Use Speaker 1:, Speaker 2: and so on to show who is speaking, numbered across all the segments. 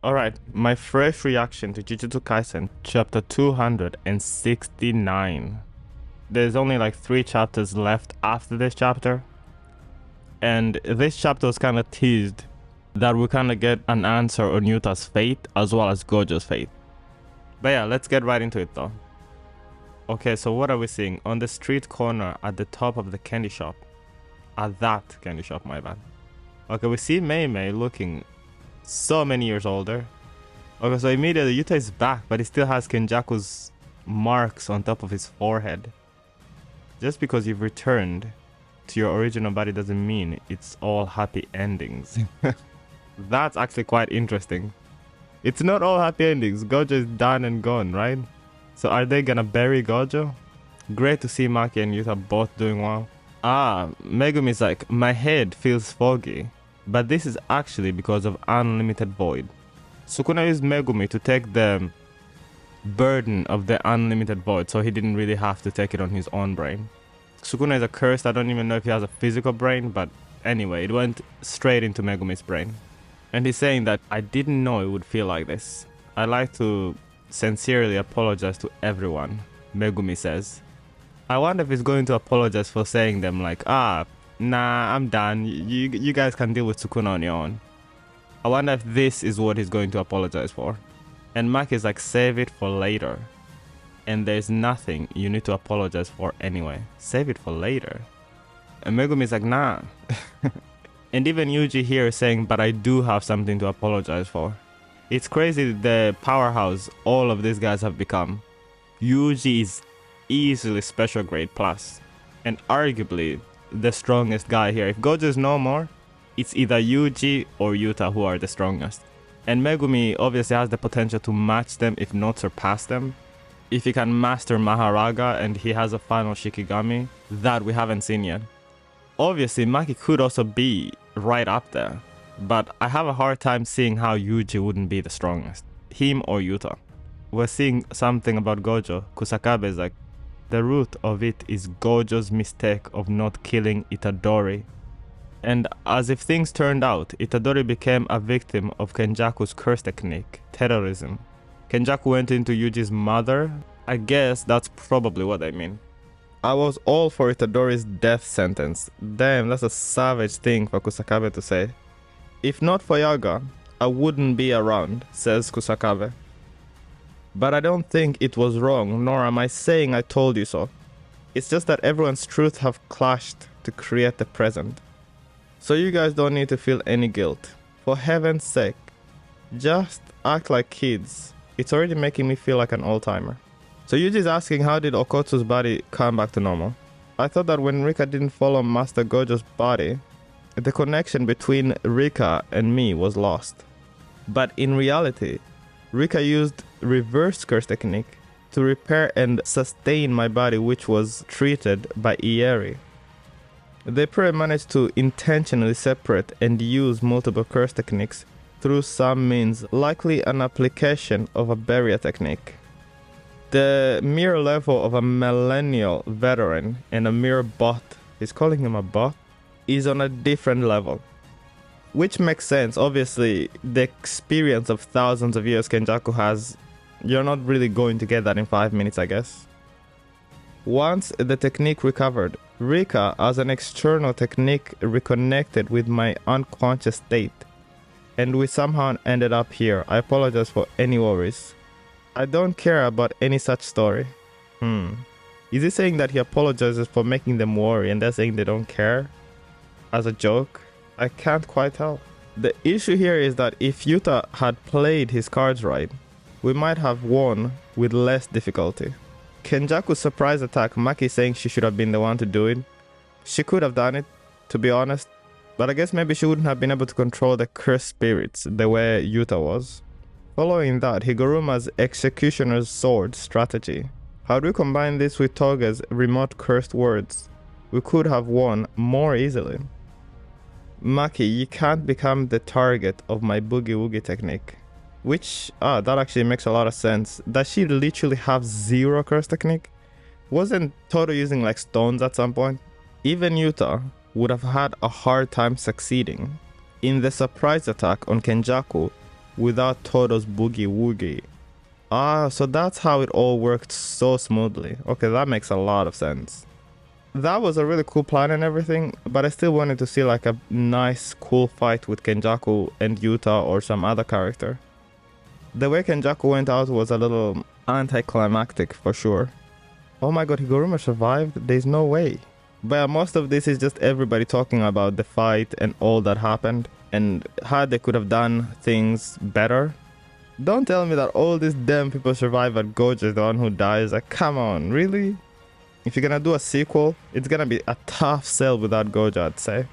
Speaker 1: Alright, my fresh reaction to Jujutsu Kaisen, chapter 269. There's only like 3 chapters left after this chapter. And this chapter was kind of teased that we kind of get an answer on Yuta's fate as well as Gojo's fate. But yeah, let's get right into it though. Okay, so what are we seeing? On the street corner at the top of the candy shop. At that candy shop, my bad. Okay, we see Mei Mei looking so many years older. Okay, so immediately Yuta is back, but he still has Kenjaku's marks on top of his forehead. Just because you've returned to your original body doesn't mean it's all happy endings. That's actually quite interesting. It's not all happy endings. Gojo is done and gone, right? So are they gonna bury Gojo? Great to see Maki and Yuta both doing well. Megumi's like, my head feels foggy. But this is actually because of unlimited void. Sukuna used Megumi to take the burden of the unlimited void, so he didn't really have to take it on his own brain. Sukuna is a cursed. I don't even know if he has a physical brain, but anyway, it went straight into Megumi's brain. And he's saying that I didn't know it would feel like this. I'd like to sincerely apologize to everyone, Megumi says. I wonder if he's going to apologize for saying them like, nah, I'm done. You guys can deal with Sukuna on your own. I wonder if this is what he's going to apologize for. And Maki is like, save it for later. And there's nothing you need to apologize for anyway. Save it for later. And Megumi is like, nah. And even Yuji here is saying, but I do have something to apologize for. It's crazy the powerhouse all of these guys have become. Yuji is easily special grade plus. And arguably the strongest guy here. If Gojo is no more, it's either Yuji or Yuta who are the strongest. And Megumi obviously has the potential to match them, if not surpass them. If he can master Maharaga and he has a final Shikigami that we haven't seen yet. Obviously Maki could also be right up there, but I have a hard time seeing how Yuji wouldn't be the strongest. Him or Yuta. We're seeing something about Gojo. Kusakabe is like, the root of it is Gojo's mistake of not killing Itadori. And as if things turned out, Itadori became a victim of Kenjaku's curse technique, terrorism. Kenjaku went into Yuji's mother. I guess that's probably what I mean. I was all for Itadori's death sentence. Damn, that's a savage thing for Kusakabe to say. If not for Yaga, I wouldn't be around, says Kusakabe. But I don't think it was wrong, nor am I saying I told you so. It's just that everyone's truths have clashed to create the present. So you guys don't need to feel any guilt. For heaven's sake, just act like kids. It's already making me feel like an old-timer. So Yuji's asking, how did Okkotsu's body come back to normal? I thought that when Rika didn't follow Master Gojo's body, the connection between Rika and me was lost. But in reality, Rika used reverse curse technique to repair and sustain my body, which was treated by Ieri. They probably managed to intentionally separate and use multiple curse techniques through some means, likely an application of a barrier technique. The mere level of a millennial veteran and a mere bot, he's calling him a bot, is on a different level. Which makes sense. Obviously, the experience of thousands of years Kenjaku has, you're not really going to get that in 5 minutes, I guess. Once the technique recovered, Rika, as an external technique, reconnected with my unconscious state. And we somehow ended up here. I apologize for any worries. I don't care about any such story. Is he saying that he apologizes for making them worry and they're saying they don't care? As a joke? I can't quite tell. The issue here is that if Yuta had played his cards right, we might have won with less difficulty. Kenjaku's surprise attack, Maki saying she should have been the one to do it. She could have done it, to be honest. But I guess maybe she wouldn't have been able to control the cursed spirits the way Yuta was. Following that, Higuruma's Executioner's Sword strategy. How do we combine this with Toge's remote cursed words? We could have won more easily. Maki, you can't become the target of my boogie woogie technique. Which, that actually makes a lot of sense. Does she literally have zero curse technique? Wasn't Toru using like stones at some point? Even Yuta would have had a hard time succeeding. In the surprise attack on Kenjaku, without Todo's boogie woogie. Ah, so that's how it all worked so smoothly. Okay, that makes a lot of sense. That was a really cool plan and everything, but I still wanted to see like a nice cool fight with Kenjaku and Yuta or some other character. The way Kenjaku went out was a little anticlimactic for sure. Oh my god, Higuruma survived? There's no way. But most of this is just everybody talking about the fight and all that happened and how they could have done things better. Don't tell me that all these damn people survive and Gojo is the one who dies. Like, come on, really? If you're gonna do a sequel, it's gonna be a tough sell without Gojo, I'd say.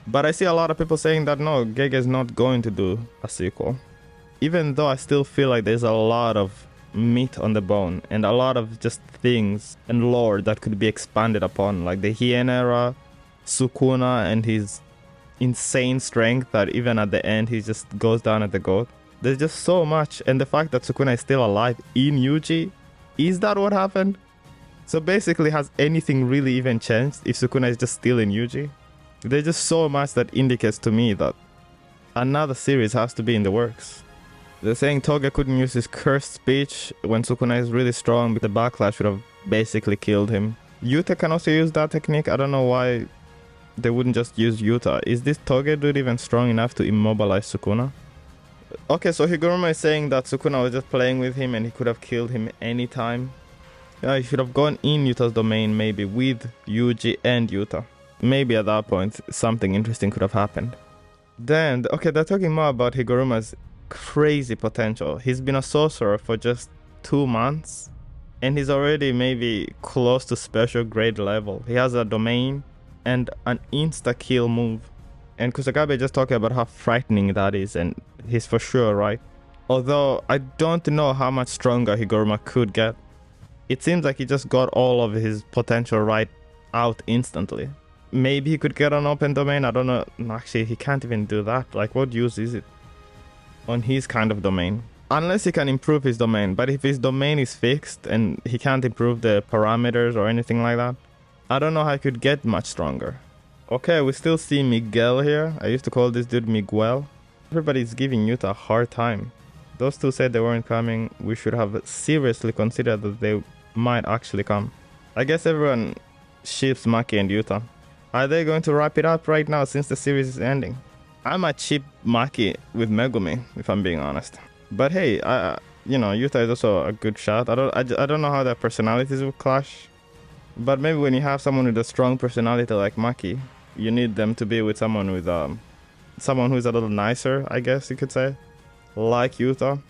Speaker 1: But I see a lot of people saying that no, Gege is not going to do a sequel. Even though I still feel like there's a lot of meat on the bone and a lot of just things and lore that could be expanded upon, like the Hien era, Sukuna and his insane strength that even at the end he just goes down at the goat. There's just so much, and the fact that Sukuna is still alive in Yuji, is that what happened? So basically, has anything really even changed if Sukuna is just still in Yuji? There's just so much that indicates to me that another series has to be in the works. They're saying Toge couldn't use his cursed speech when Sukuna is really strong, but the Blackflash would have basically killed him. Yuta can also use that technique. I don't know why they wouldn't just use Yuta. Is this Toge dude even strong enough to immobilize Sukuna? Okay, so Higuruma is saying that Sukuna was just playing with him and he could have killed him anytime. Yeah, he should have gone in Yuta's domain, maybe with Yuji and Yuta. Maybe at that point, something interesting could have happened. Then, okay, they're talking more about Higuruma's crazy potential. He's been a sorcerer for just 2 months, and he's already maybe close to special grade level. He has a domain and an insta-kill move. And Kusakabe just talking about how frightening that is, and he's for sure right. Although, I don't know how much stronger Higuruma could get. It seems like he just got all of his potential right out instantly. Maybe he could get an open domain, I don't know. Actually, he can't even do that. Like, what use is it on his kind of domain? Unless he can improve his domain. But if his domain is fixed and he can't improve the parameters or anything like that, I don't know how he could get much stronger. Okay, we still see Miguel here. I used to call this dude Miguel. Everybody's giving Yuta a hard time. Those two said they weren't coming. We should have seriously considered that they might actually come. I guess everyone ships Maki and Yuta. Are they going to wrap it up right now since the series is ending? I might ship Maki with Megumi, if I'm being honest. But hey, you know, Yuta is also a good shot. I don't know how their personalities will clash. But maybe when you have someone with a strong personality like Maki, you need them to be with someone with someone who's a little nicer, I guess you could say. Like Yuta.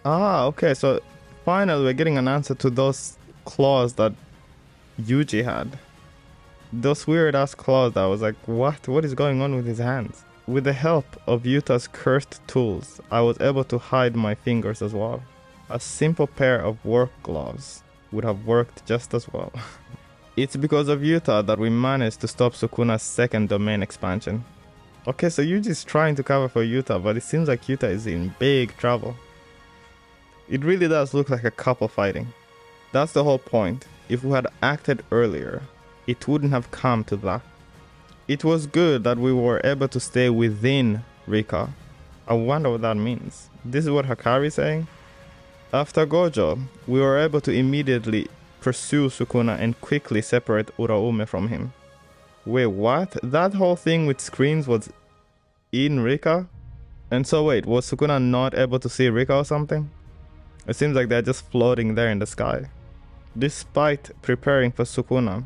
Speaker 1: Ah, okay, so finally we're getting an answer to those claws that Yuji had. Those weird ass claws that I was like, what is going on with his hands? With the help of Yuta's cursed tools, I was able to hide my fingers as well. A simple pair of work gloves would have worked just as well. It's because of Yuta that we managed to stop Sukuna's second domain expansion. Okay, so Yuji's trying to cover for Yuta, but it seems like Yuta is in big trouble. It really does look like a couple fighting. That's the whole point. If we had acted earlier, it wouldn't have come to that. It was good that we were able to stay within Rika. I wonder what that means. This is what Hakari is saying. After Gojo, we were able to immediately pursue Sukuna and quickly separate Uraume from him. Wait, what? That whole thing with screens was in Rika? And so wait, was Sukuna not able to see Rika or something? It seems like they're just floating there in the sky. Despite preparing for Sukuna,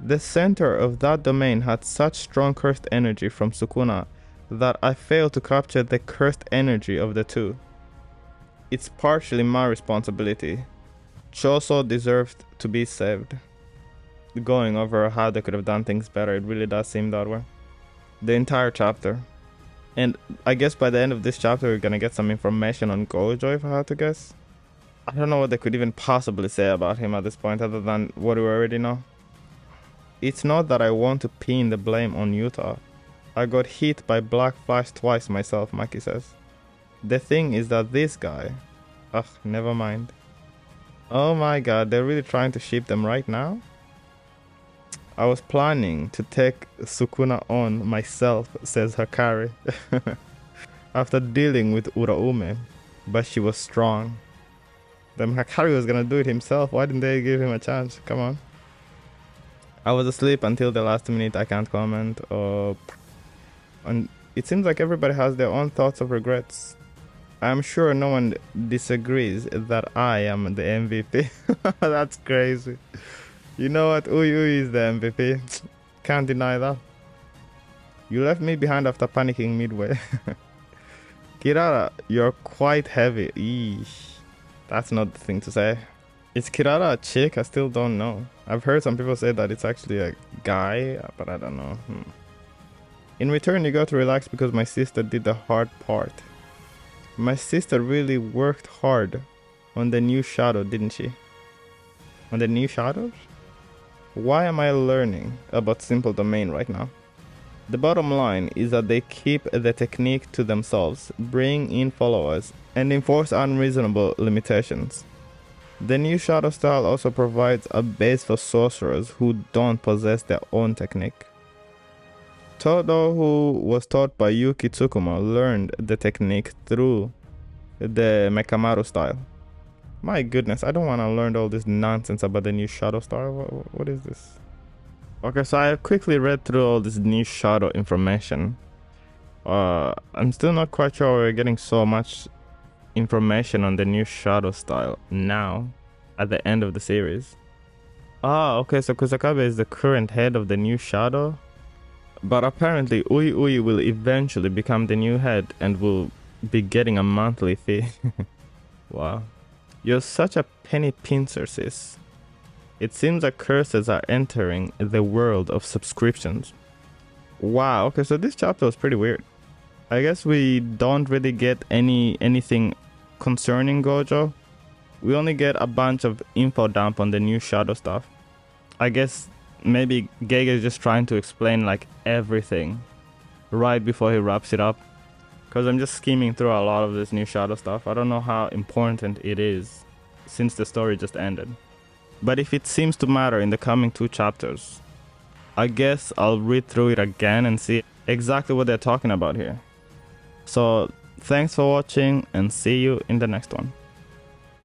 Speaker 1: the center of that domain had such strong cursed energy from Sukuna that I failed to capture the cursed energy of the two. It's partially my responsibility. Choso deserved to be saved. Going over how they could have done things better, it really does seem that way. The entire chapter. And I guess by the end of this chapter we're gonna get some information on Gojo, if I had to guess. I don't know what they could even possibly say about him at this point other than what we already know. It's not that I want to pin the blame on Yuta. I got hit by Blackflash twice myself, Maki says. The thing is that this guy... Ugh, never mind. Oh my god, they're really trying to ship them right now? I was planning to take Sukuna on myself, says Hakari. after dealing with Uraume, but she was strong. The Hakari was gonna do it himself. Why didn't they give him a chance? Come on. I was asleep until the last minute. I can't comment. And it seems like everybody has their own thoughts of regrets. I'm sure no one disagrees that I am the MVP. That's crazy. You know what? Uy is the MVP. Can't deny that. You left me behind after panicking midway. Kirara, you're quite heavy. Eesh. That's not the thing to say. Is Kirara a chick? I still don't know. I've heard some people say that it's actually a guy, but I don't know. In return, you got to relax because my sister did the hard part. My sister really worked hard on the new shadow, didn't she? On the new shadows? Why am I learning about simple domain right now? The bottom line is that they keep the technique to themselves, bring in followers, and enforce unreasonable limitations. The new shadow style also provides a base for sorcerers who don't possess their own technique. Todo, who was taught by Yuki Tsukuma, learned the technique through the Mekamaru style. My goodness, I don't want to learn all this nonsense about the new shadow style. What is this? Okay, so I quickly read through all this new shadow information. I'm still not quite sure we're getting so much information on the new shadow style now at the end of the series. Okay, so Kusakabe is the current head of the new shadow, but apparently Ui will eventually become the new head and will be getting a monthly fee. Wow, you're such a penny pincer, sis. It seems like curses are entering the world of subscriptions. Wow, okay, so this chapter was pretty weird. I guess we don't really get anything concerning Gojo. We only get a bunch of info dump on the new shadow stuff. I guess maybe Gege is just trying to explain like everything right before he wraps it up. Because I'm just skimming through a lot of this new shadow stuff. I don't know how important it is since the story just ended. But if it seems to matter in the coming 2 chapters, I guess I'll read through it again and see exactly what they're talking about here. So thanks for watching and see you in the next one.